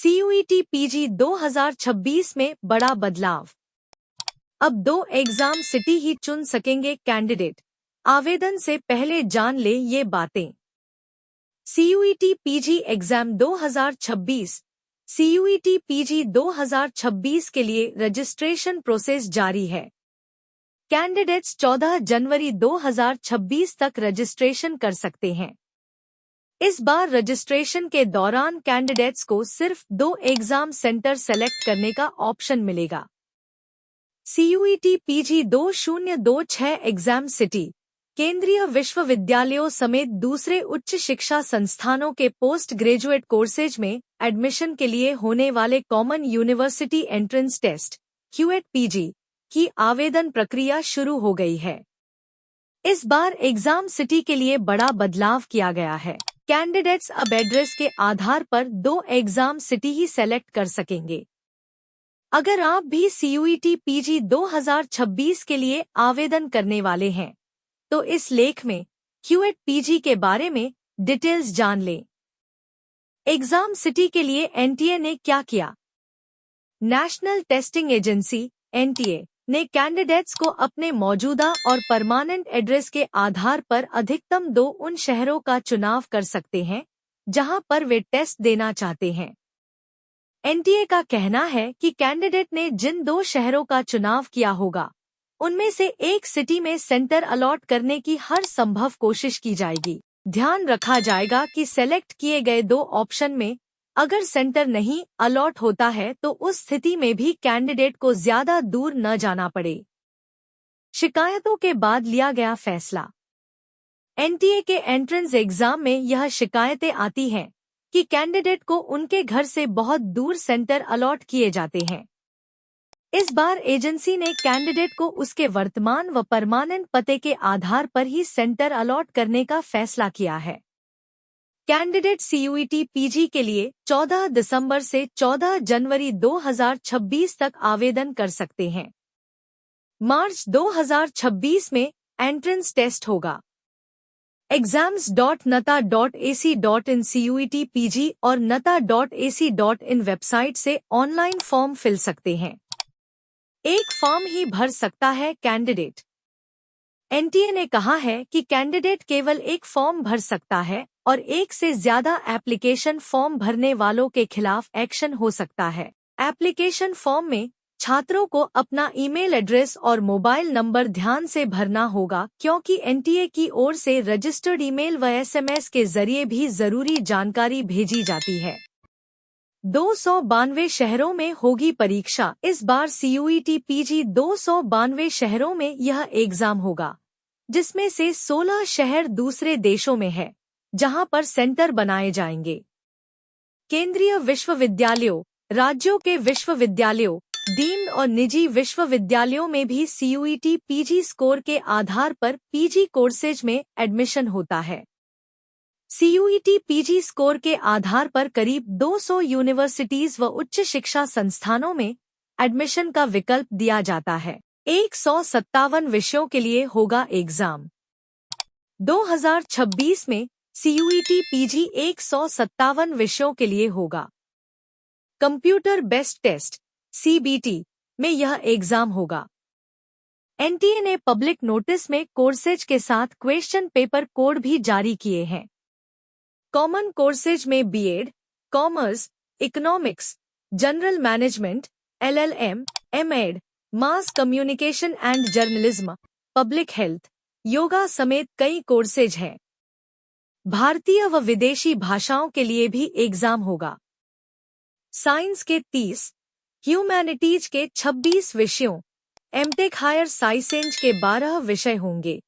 CUET PG 2026 में बड़ा बदलाव। अब 2 एग्जाम सिटी ही चुन सकेंगे कैंडिडेट। आवेदन से पहले जान ले ये बातें। CUET PG exam 2026। CUET PG 2026 के लिए रजिस्ट्रेशन प्रोसेस जारी है। कैंडिडेट्स 14 जनवरी 2026 तक रजिस्ट्रेशन कर सकते हैं। इस बार रजिस्ट्रेशन के दौरान कैंडिडेट्स को सिर्फ 2 एग्जाम सेंटर सेलेक्ट करने का ऑप्शन मिलेगा। CUET PG 2026 एग्जाम सिटी केंद्रीय विश्वविद्यालयों समेत दूसरे उच्च शिक्षा संस्थानों के पोस्ट ग्रेजुएट कोर्सेज में एडमिशन के लिए होने वाले common university entrance test QET PG की आवेदन प्रक्रिया शुरू हो गई है। इस बार एग्जाम सिटी के लिए बड़ा बदलाव किया गया है। कैंडिडेट्स अब एड्रेस के आधार पर 2 एग्जाम सिटी ही सेलेक्ट कर सकेंगे। अगर आप भी CUET PG 2026 के लिए आवेदन करने वाले हैं तो इस लेख में QET PG के बारे में डिटेल्स जान लें। एग्जाम सिटी के लिए NTA ने क्या किया? नेशनल टेस्टिंग एजेंसी NTA ने कैंडिडेट्स को अपने मौजूदा और परमानेंट एड्रेस के आधार पर अधिकतम 2 उन शहरों का चुनाव कर सकते हैं जहां पर वे टेस्ट देना चाहते हैं। NTA का कहना है कि कैंडिडेट ने जिन 2 शहरों का चुनाव किया होगा उनमें से एक सिटी में सेंटर अलॉट करने की हर संभव कोशिश की जाएगी। ध्यान रखा जाएगा कि सेलेक्ट किए गए 2 ऑप्शन में अगर सेंटर नहीं अलॉट होता है तो उस स्थिति में भी कैंडिडेट को ज्यादा दूर न जाना पड़े। शिकायतों के बाद लिया गया फैसला। NTA के एंट्रेंस एग्जाम में यह शिकायतें आती हैं कि कैंडिडेट को उनके घर से बहुत दूर सेंटर अलॉट किए जाते हैं। इस बार एजेंसी ने कैंडिडेट को उसके वर्तमान व परमानेंट पते के आधार पर ही सेंटर अलॉट करने का फैसला किया है। कैंडिडेट CUET PG के लिए 14 दिसंबर से 14 जनवरी 2026 तक आवेदन कर सकते हैं। मार्च 2026 में एंट्रेंस टेस्ट होगा। exams.nata.ac.in CUET PG और nata.ac.in वेबसाइट से ऑनलाइन फॉर्म फिल सकते हैं। एक फॉर्म ही भर सकता है कैंडिडेट। NTA ने कहा है कि कैंडिडेट केवल एक फॉर्म भर सकता है और एक से ज्यादा एप्लीकेशन फॉर्म भरने वालों के खिलाफ एक्शन हो सकता है। एप्लीकेशन फॉर्म में छात्रों को अपना ईमेल एड्रेस और मोबाइल नंबर ध्यान से भरना होगा क्योंकि NTA की ओर से रजिस्टर्ड ईमेल व SMS के जरिए भी जरूरी जानकारी भेजी जाती है। 292 शहरों में होगी परीक्षा। इस बार CUET PG 292 शहरों में यह एग्जाम होगा, जिसमें से 16 शहर दूसरे देशों में है जहां पर सेंटर बनाए जाएंगे। केंद्रीय विश्वविद्यालयों, राज्यों के विश्वविद्यालयों, डीम्ड और निजी विश्वविद्यालयों में भी CUET PG स्कोर के आधार पर PG कोर्सेज में एडमिशन होता है। CUET PG स्कोर के आधार पर करीब 200 यूनिवर्सिटीज व उच्च शिक्षा संस्थानों में एडमिशन का विकल्प दिया जाता है। 157 विषयों के लिए होगा एग्जाम। 2026 में CUET PG 157 विषयों के लिए होगा। कंप्यूटर बेस्ड टेस्ट CBT में यह एग्जाम होगा। NTA ने पब्लिक नोटिस में कोर्सेज के साथ क्वेश्चन पेपर कोड भी जारी किए हैं। कॉमन कोर्सेज में BEd, commerce, economics, general management, LLM, MEd, mass communication and journalism, public health, yoga समेत कई कोर्सेज हैं। भारतीय व विदेशी भाषाओं के लिए भी एग्जाम होगा। साइंस के 30, ह्यूमैनिटीज के 26 विषयों, MTech हायर साइंसेज के 12 विषय होंगे।